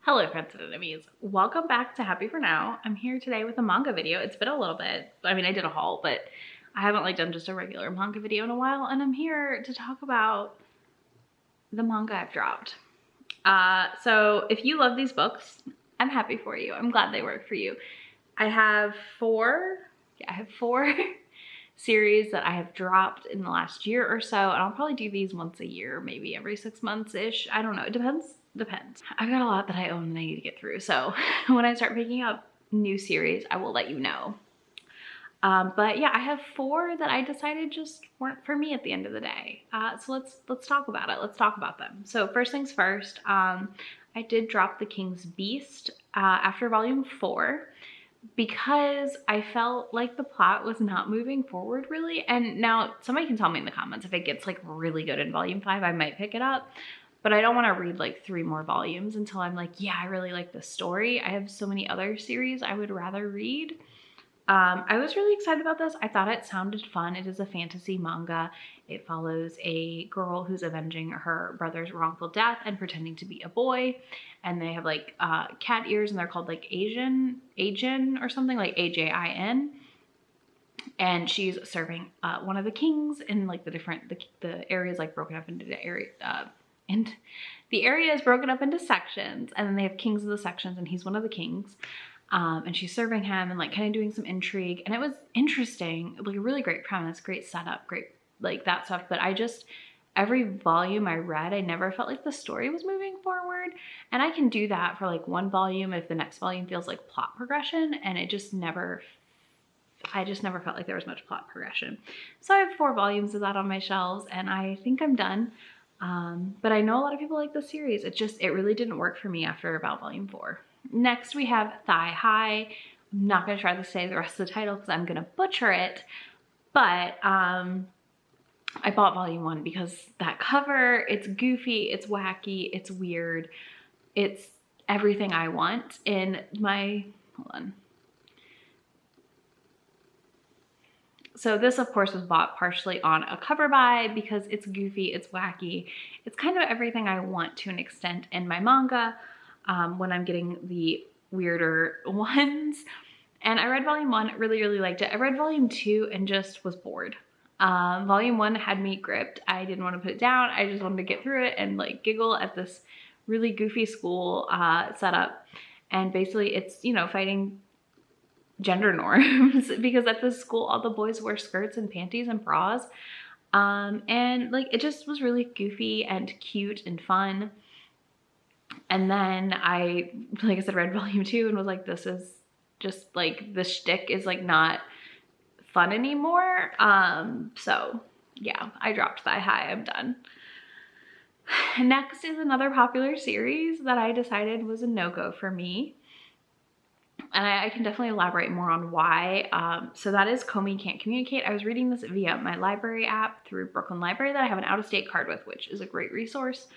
Hello friends and enemies, welcome back to Happy For Now. I'm here today with a manga video. It's been a little bit, I mean I did a haul, but I haven't done just a regular manga video in a while, and I'm here to talk about the manga I've dropped. So if you love these books, I'm happy for you. I'm glad they work for you. I have four series that I have dropped in the last year or so, and I'll probably do these once a year, maybe every 6 months-ish. I don't know, it depends. I've got a lot that I own and I need to get through, so when I start picking up new series, I will let you know. But yeah, I have four that I decided just weren't for me at the end of the day. So let's talk about it. Let's talk about them. So first things first, I did drop The King's Beast after volume 4 because I felt like the plot was not moving forward really. And now somebody can tell me in the comments if it gets really good in volume 5, I might pick it up. But I don't want to read 3 more volumes until I'm yeah, I really like the story. I have so many other series I would rather read. I was really excited about this. I thought it sounded fun. It is a fantasy manga. It follows a girl who's avenging her brother's wrongful death and pretending to be a boy. And they have cat ears, and they're called Ajin or something, Ajin. And she's serving one of the kings in the areas broken up into the area. And the area is broken up into sections, and then they have kings of the sections, and he's one of the kings. And she's serving him and kind of doing some intrigue, and it was interesting, a really great premise, great setup, great that stuff. But every volume I read, I never felt like the story was moving forward. And I can do that for one volume if the next volume feels like plot progression, and I just never felt like there was much plot progression. So I have 4 volumes of that on my shelves, and I think I'm done. But I know a lot of people like the series. It really didn't work for me after about volume 4. Next we have Thigh High. I'm not going to try to say the rest of the title because I'm going to butcher it. But I bought volume 1 because that cover, it's goofy, it's wacky, it's weird. It's everything I want in my, hold on. So this, of course, was bought partially on a cover buy because it's goofy, it's wacky. It's kind of everything I want to an extent in my manga when I'm getting the weirder ones. And I read volume 1, really, really liked it. I read volume 2 and just was bored. Volume 1 had me gripped. I didn't want to put it down. I just wanted to get through it and giggle at this really goofy school setup. And basically it's, fighting gender norms because at this school all the boys wear skirts and panties and bras, and it just was really goofy and cute and fun. And then I said, read volume 2 and was this is just the shtick is not fun anymore. So yeah, I dropped Thigh High. I'm done. Next is another popular series that I decided was a no-go for me. And I can definitely elaborate more on why. So that is Komi Can't Communicate. I was reading this via my library app through Brooklyn Library that I have an out-of-state card with, which is a great resource.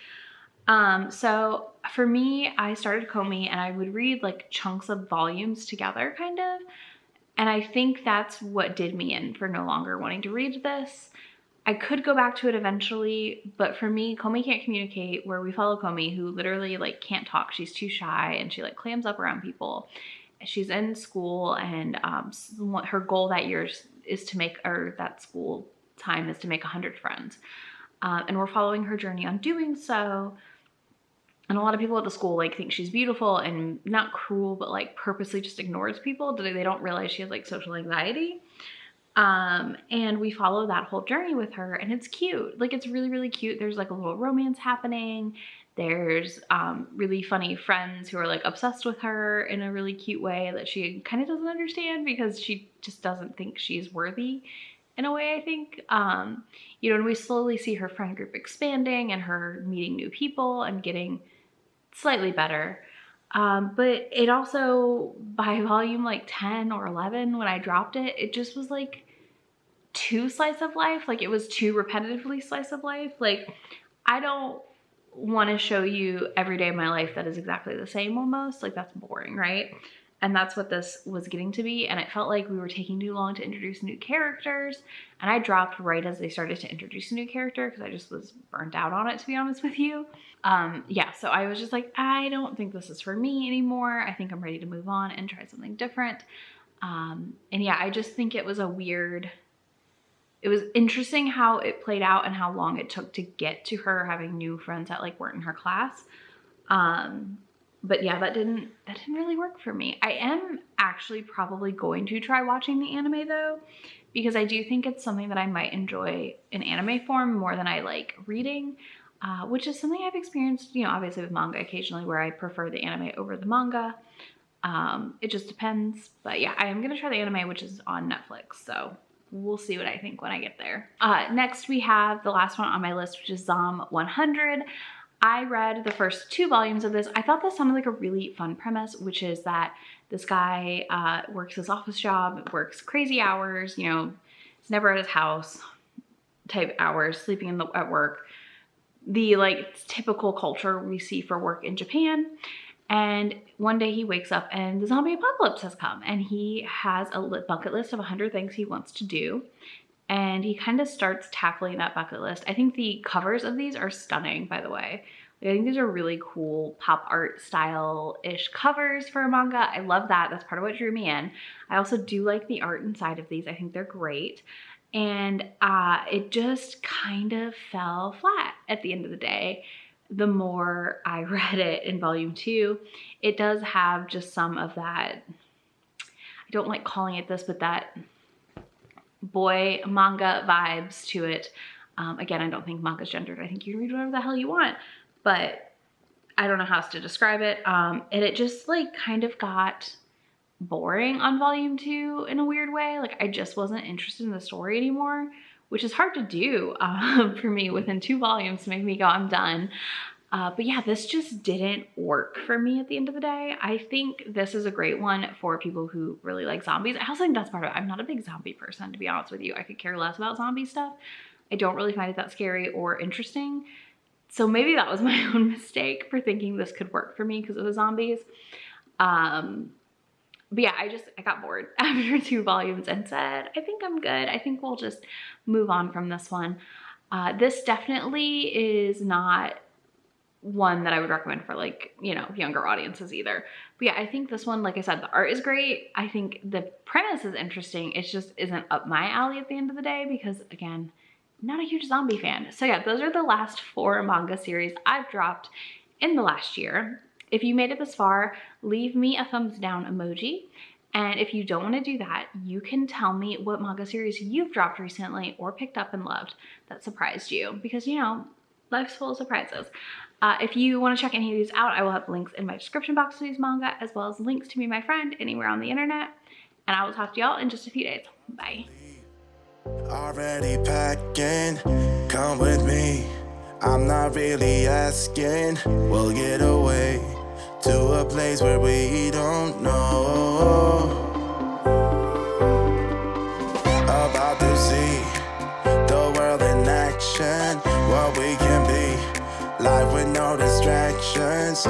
So for me, I started Komi and I would read chunks of volumes together kind of. And I think that's what did me in for no longer wanting to read this. I could go back to it eventually, but for me, Komi Can't Communicate, where we follow Komi, who literally can't talk. She's too shy and she clams up around people. She's in school, and her goal that year is to make, or that school time is to make 100 friends. And we're following her journey on doing so. And a lot of people at the school think she's beautiful and not cruel, but purposely just ignores people. They don't realize she has social anxiety. And we follow that whole journey with her, and it's cute. It's really, really cute. There's a little romance happening. There's really funny friends who are obsessed with her in a really cute way that she kind of doesn't understand because she just doesn't think she's worthy in a way, I think. And we slowly see her friend group expanding and her meeting new people and getting slightly better. But it also, by volume 10 or 11, when I dropped it, it just was too slice of life. It was too repetitively slice of life. I don't want to show you every day of my life that is exactly the same almost. That's boring, right? And that's what this was getting to be. And it felt like we were taking too long to introduce new characters. And I dropped right as they started to introduce a new character because I just was burnt out on it, to be honest with you. Yeah, so I was just like, I don't think this is for me anymore. I think I'm ready to move on and try something different. And yeah, I just think it was interesting how it played out and how long it took to get to her having new friends that like weren't in her class. But yeah, that didn't really work for me. I am actually probably going to try watching the anime though, because I do think it's something that I might enjoy in anime form more than I like reading, which is something I've experienced, you know, obviously with manga occasionally, where I prefer the anime over the manga. It just depends. But yeah, I am going to try the anime, which is on Netflix. So we'll see what I think when I get there. Next we have the last one on my list, which is Zom 100. I read the first 2 volumes of this. I thought this sounded like a really fun premise, which is that this guy works his office job, works crazy hours, you know, he's never at his house type hours, sleeping at work. The like typical culture we see for work in Japan. And one day he wakes up and the zombie apocalypse has come, and he has a bucket list of 100 things he wants to do. And he kind of starts tackling that bucket list. I think the covers of these are stunning, by the way. I think these are really cool pop art style-ish covers for a manga. I love that. That's part of what drew me in. I also do like the art inside of these. I think they're great. And it just kind of fell flat at the end of the day. The more I read it in volume 2, it does have just some of that, I don't like calling it this, but that boy manga vibes to it. Again, I don't think manga's gendered. I think you can read whatever the hell you want, but I don't know how else to describe it. And it just like kind of got boring on volume 2 in a weird way. Like I just wasn't interested in the story anymore, which is hard to do for me within 2 volumes to make me go, I'm done. But yeah, this just didn't work for me at the end of the day. I think this is a great one for people who really like zombies. I also think that's part of it. I'm not a big zombie person, to be honest with you. I could care less about zombie stuff. I don't really find it that scary or interesting. So maybe that was my own mistake for thinking this could work for me because it was zombies. But yeah, I got bored after 2 volumes and said, I think I'm good. I think we'll just move on from this one. This definitely is not one that I would recommend for like, you know, younger audiences either. But yeah, I think this one, like I said, the art is great. I think the premise is interesting. It just isn't up my alley at the end of the day because, again, I'm not a huge zombie fan. So yeah, those are the last 4 manga series I've dropped in the last year. If you made it this far, leave me a thumbs down emoji. And if you don't want to do that, you can tell me what manga series you've dropped recently or picked up and loved that surprised you, because, you know, life's full of surprises. If you want to check any of these out, I will have links in my description box to these manga, as well as links to me, my friend, anywhere on the internet. And I will talk to y'all in just a few days. Bye. Already packing, come with me. I'm not really asking. We'll get away to a place where we don't know. About to see the world in action, what we can be. Life with no distractions.